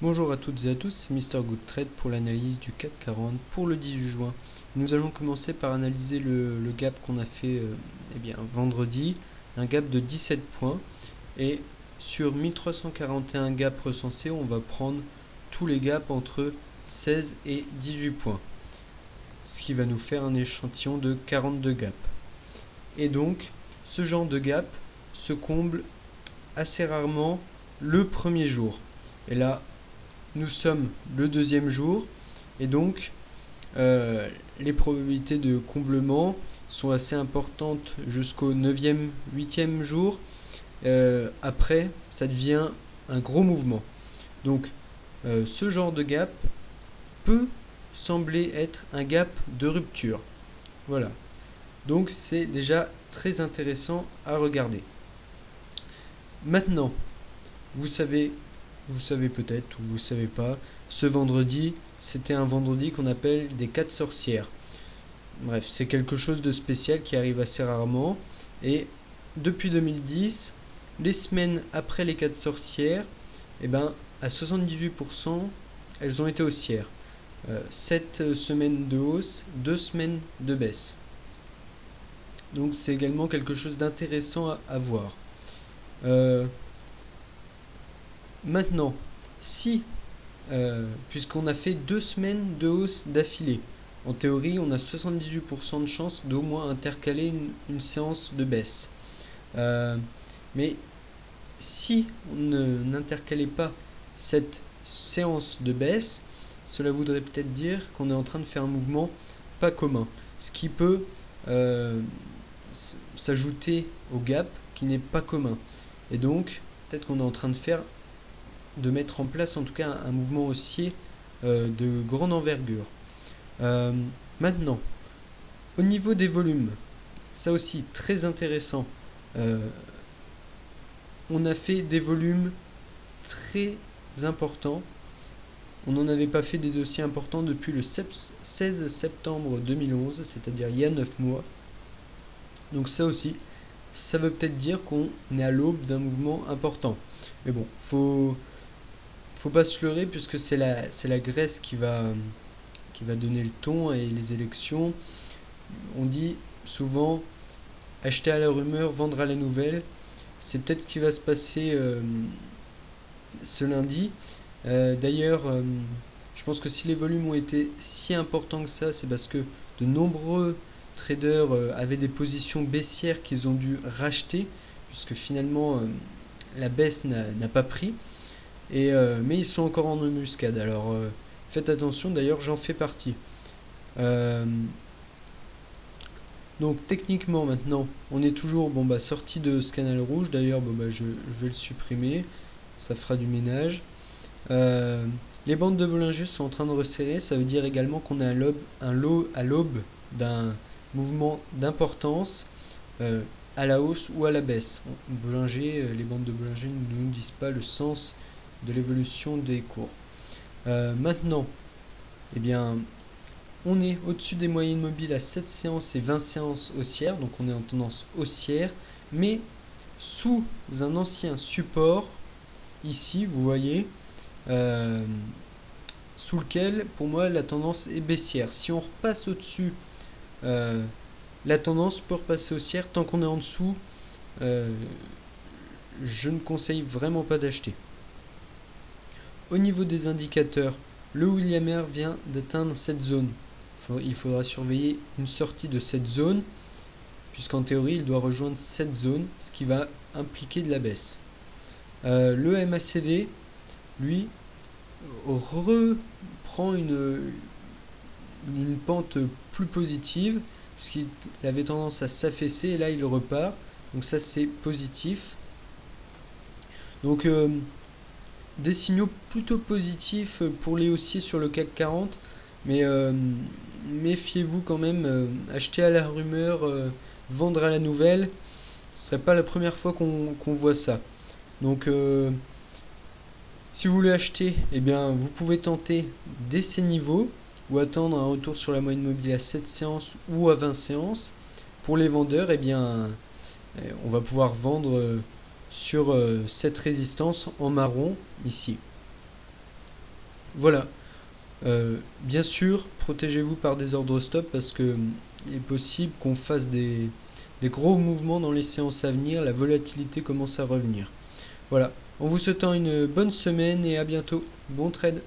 Bonjour à toutes et à tous, c'est Mr. Good Trade pour l'analyse du CAC 40 pour le 18 juin. Nous allons commencer par analyser le gap qu'on a fait vendredi, un gap de 17 points. Et sur 1341 gaps recensés, on va prendre tous les gaps entre 16 et 18 points. Ce qui va nous faire un échantillon de 42 gaps. Et donc, ce genre de gap se comble assez rarement le premier jour. Et là, nous sommes le deuxième jour et donc les probabilités de comblement sont assez importantes jusqu'au 9e, 8e jour. Après, ça devient un gros mouvement. Donc, ce genre de gap peut sembler être un gap de rupture. Voilà. Donc, c'est déjà très intéressant à regarder. Maintenant, vous savez peut-être ou vous savez pas, ce vendredi, c'était un vendredi qu'on appelle des 4 sorcières. Bref, c'est quelque chose de spécial qui arrive assez rarement. Et depuis 2010, les semaines après les 4 sorcières, à 78%, elles ont été haussières. 7 semaines de hausse, 2 semaines de baisse. Donc c'est également quelque chose d'intéressant à voir. Maintenant, si, puisqu'on a fait 2 semaines de hausse d'affilée, en théorie, on a 78% de chance d'au moins intercaler une séance de baisse. Mais si on n'intercalait pas cette séance de baisse, cela voudrait peut-être dire qu'on est en train de faire un mouvement pas commun, ce qui peut s'ajouter au gap qui n'est pas commun. Et donc, peut-être qu'on est en train de mettre en place en tout cas un mouvement haussier de grande envergure. Maintenant, au niveau des volumes, ça aussi très intéressant. On a fait des volumes très importants. On n'en avait pas fait des aussi importants depuis le 16 septembre 2011, c'est-à-dire il y a 9 mois. Donc ça aussi, ça veut peut-être dire qu'on est à l'aube d'un mouvement important. Mais bon, faut pas se leurrer puisque c'est la Grèce qui va donner le ton et les élections. On dit souvent acheter à la rumeur, vendre à la nouvelle. C'est peut-être ce qui va se passer ce lundi. D'ailleurs, je pense que si les volumes ont été si importants que ça, c'est parce que de nombreux traders avaient des positions baissières qu'ils ont dû racheter, puisque finalement la baisse n'a pas pris. Mais ils sont encore en embuscade, alors faites attention, d'ailleurs j'en fais partie. Donc techniquement maintenant, on est toujours sorti de ce canal rouge, d'ailleurs je vais le supprimer, ça fera du ménage. Les bandes de Bollinger sont en train de resserrer, ça veut dire également qu'on est à l'aube d'un mouvement d'importance à la hausse ou à la baisse. Les bandes de Bollinger ne nous disent pas le sens de l'évolution des cours. Maintenant, on est au-dessus des moyennes mobiles à 7 séances et 20 séances haussières, donc on est en tendance haussière, mais sous un ancien support, ici, vous voyez, sous lequel, pour moi, la tendance est baissière. Si on repasse au-dessus, la tendance peut repasser haussière. Tant qu'on est en dessous, je ne conseille vraiment pas d'acheter. Au niveau des indicateurs, le Williams vient d'atteindre cette zone. Il faudra surveiller une sortie de cette zone, puisqu'en théorie, il doit rejoindre cette zone, ce qui va impliquer de la baisse. Le MACD, lui, reprend une pente plus positive, puisqu'il avait tendance à s'affaisser, et là, il repart. Donc ça, c'est positif. Donc, des signaux plutôt positifs pour les haussiers sur le CAC 40, mais méfiez-vous quand même, acheter à la rumeur, vendre à la nouvelle, ce serait pas la première fois qu'on voit ça. Donc si vous voulez acheter, vous pouvez tenter dès ces niveaux ou attendre un retour sur la moyenne mobile à 7 séances ou à 20 séances. Pour les vendeurs, on va pouvoir vendre sur cette résistance en marron ici. Voilà. Bien sûr, protégez-vous par des ordres stop parce que il est possible qu'on fasse des gros mouvements dans les séances à venir, la volatilité commence à revenir. Voilà. En vous souhaitant une bonne semaine et à bientôt. Bon trade.